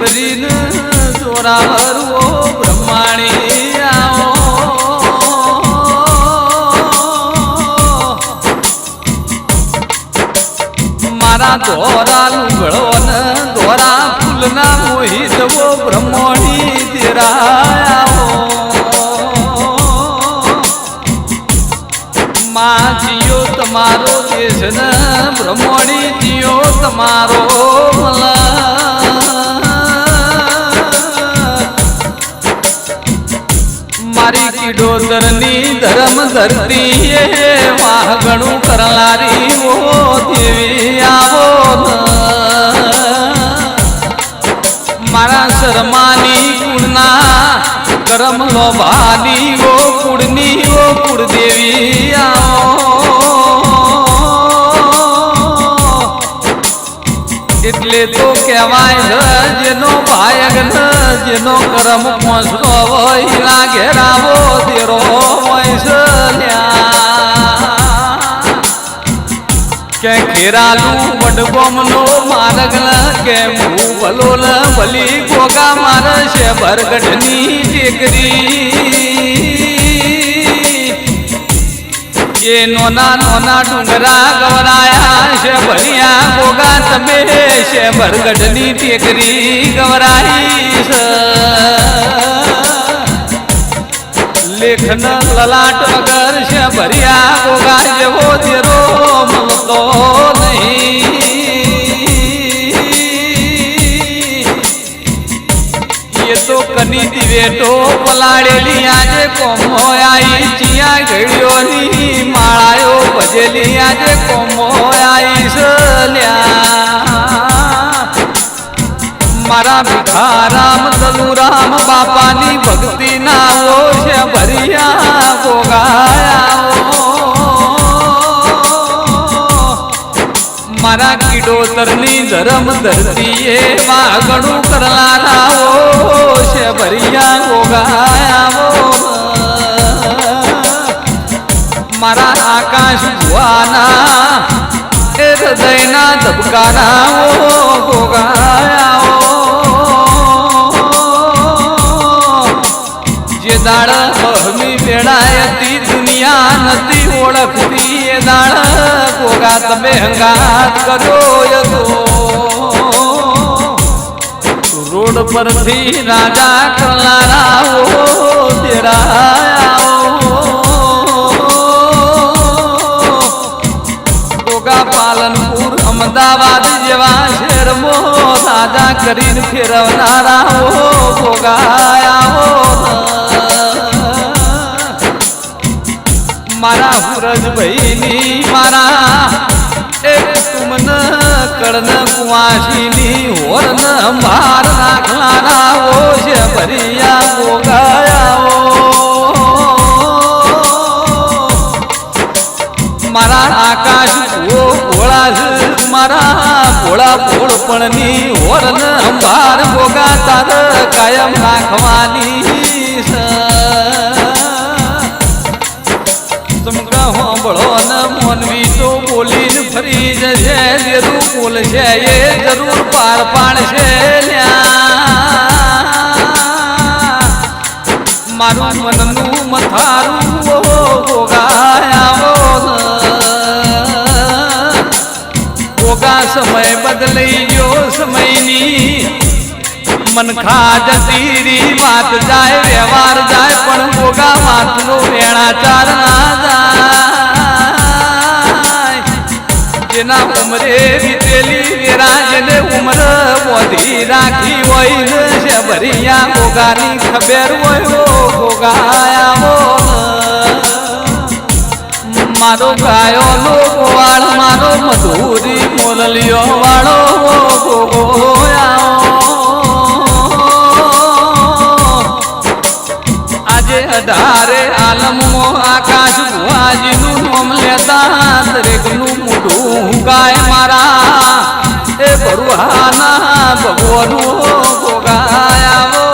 કરીને જોરાવરો બ્રહ્માણી આવો મારા દોરા લુગડો ને દોરા ફૂલના મોહિત વો બ્રહ્મણી તેરાવો માં જીઓ તમારો દેશ ને બ્રહ્મણી જીઓ તમારો મારી કીડોદરની ધર્મ ધરતી એ વાહગણું કરલારી ઓ દેવી આવો મારા શર્માની કુળના કરમ લોભાની ઓ કુળદેવી આવો એટલે તો કહેવાય જેનો ભાયગ જેનો કરમ પહોંચતો હોય ના ઘેરાવો તેરો કે ખેરાલું વડગોમનો માર્ગ કે હું ભલો ભલી ગોગા મારે છે બરગઢની ટેકરી એ નોના નોના ડુંગરા ગવરાયા છે ભણ્યા ગોગા તમે છે બરગઢની ટેકરી ગવરાઈ છે લેખન લલાટ વગર છે ભર્યા ગોગા જેવો તેરો મળતો નહીં એ તો કની દિવેટો પલાળેલી આજે કોમો આઈ ચિયા ઘડીઓની માળાયો ભજેલી આજે કોમો આઈ સલ્યા મારા ભિખારામ તલુરામ બાપાની ભક્તિ ના છે ભરિયા ગોગાયા મારા કીડોતરની ધર્મ ધરતી એ વાગણું કરલારાઓ છે ભરિયા ગોગાયા મારા આકાશ ભુવાના એ હૃદયના ધબકારાઓ ગોગાયા જે દાળ બહમી વેળાયતી દુનિયા નથી ઓળખતી એ દાળ ગોગા તમે હંગાત કર્યો રોડ પરથી રાજા કરલારાઓ તેરાઓ ગોગા પાલનપુર અમદાવાદ જેવા શહેરમાં રાજા કરીને ફેરવનારાઓ ગોગાયાઓ મારા હુરજભાઈની મારા એક તુમન કળન કુવાસીની હોરન અંબાર નાખનારાઓ છે ભરિયા ગોગાયાઓ મારા આકાશ ભોળા મારા ભોળા ભોળપણની હોરન અંબાર ગોગા તાર કાયમ નાખવાની સાંભળો ને મોનવી તો બોલીને ફરી જશે જેરું બોલશે એ જરૂર પાર પાડશે મારું મનનું મથારું ગોગાયાવો ગોગા સમય બદલાઈ ગયો સમયની મનખા જતીરી વાત જાય વ્યવહાર જાય પણ ગોગા વાતનો વેણાચાર ના જાય જેના ઉમરે વીતેલી વેરાજને ઉમર બોધી રાખી હોય છે ભરિયા ગોગાની ખબર હોય ગોગાયાવો મારો ગાયો નો ગોવાળ મારો મધુરી મોલલિયો વાળો ગોગોયાઓ આજે અઢારે આલમો આકાશ ભુવાજીનું નામ લેતા દરેકનું મોઢું ગાય મારા એ બરુહાના ભગવાનું ગોગાયાવો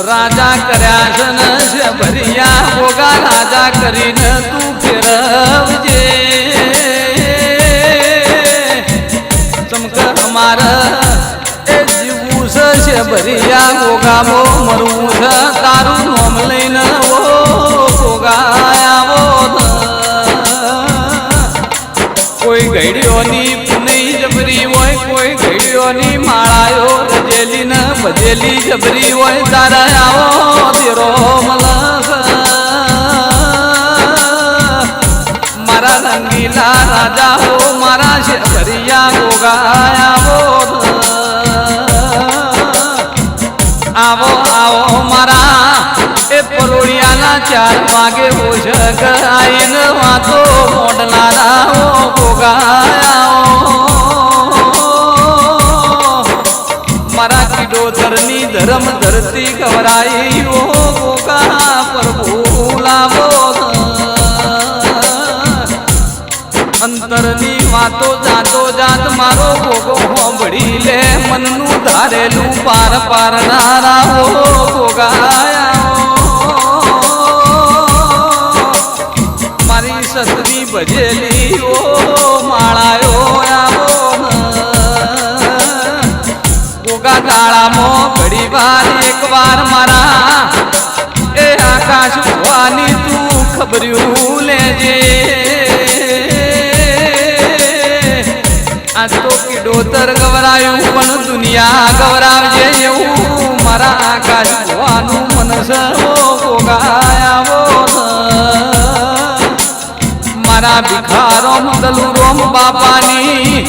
રાજા કર્યા છે ને છે ભરિયા ગોગા રાજા કરીને તું ફેરવજે ચમક ગોગામો મરવું છે તારું નામ લઈને ઓ ગોગાયાવો કોઈ ગઈડીઓની પુનઈ જબરી હોય કોઈ ગઈડીઓની માળાયો રજેલી ને બજેલી જબરી હોય તારા આવો દેરો મલસ મારા રંગીલા રાજા હો મારા શેભરિયા ગોગાયાવો આવો આવો મારા એ પરોળિયાના 4 વાગે ઓછક આઈને વાતો મોડનારા હો ગોગાયાઓ મારા કિડોતરની ધર્મ ધરતી ગવરાઈ ઓ ગોગા પ્રભુ લાવો અંતરની વાતો જાતો જાત મારો ગોગો હોંભળી લે મનનું ધારેલું પાર પારનારા હો ગોગાયા મારી સતની ભજેલી ઓ માળાયો આવો ગોગા તાળામાં ઘડી વાર એક વાર મારા એ આકાશ ભવાની તું ખબર્યું લેજે આજ તો કિડોતર ગવરાયું પણ દુનિયા ગવરાવજે એવું મારા આકાશ ભવાનું મનસ ગોગાયાવો મારા ભિખારો દલુરોમ બાપાની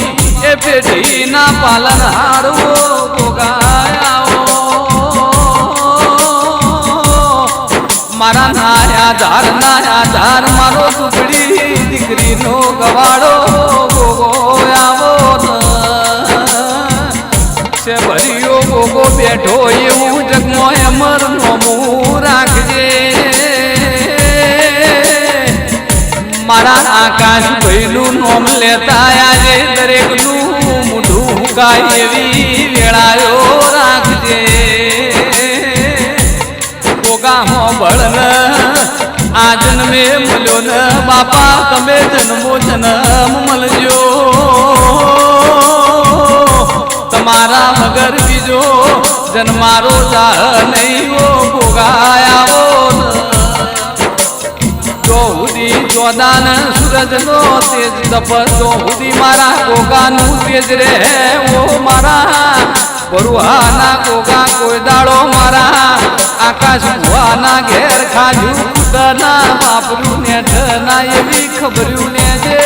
એ પેઢીના પાલન હારો ગોગાયાવો મારા નાયા ધાર મારો ટુકડી દીકરીનો ગવાડો ગોગોયાવો છે ભર્યો ગોગો બેઠો એવું જગમો અમર નોમું રાખજે મારા આકાશ ભઈલું નોમ લેતા આજે દરેકનું મોઢું ગાય એવી વેળાયો રાખજે ગોગા હો બળન આ જન્મે મળ્યો ને બાપા તમે જન્મો જન્મ મળજો તમારા મગર બીજો જન્મારો જા નહીં ઓ ગોગાયાવો જોહુદી જોદાન સૂરજનો તેજ તપ જોહુદી મારા ગોગાનું તેજ રે ઓ મારા બરુહાના ગોગા કોઈ દાડો મારા આકાશ ભુવાના ઘેર ખાજુ કુટના બાપરું નેઠના એવી ખબર્યું ને જે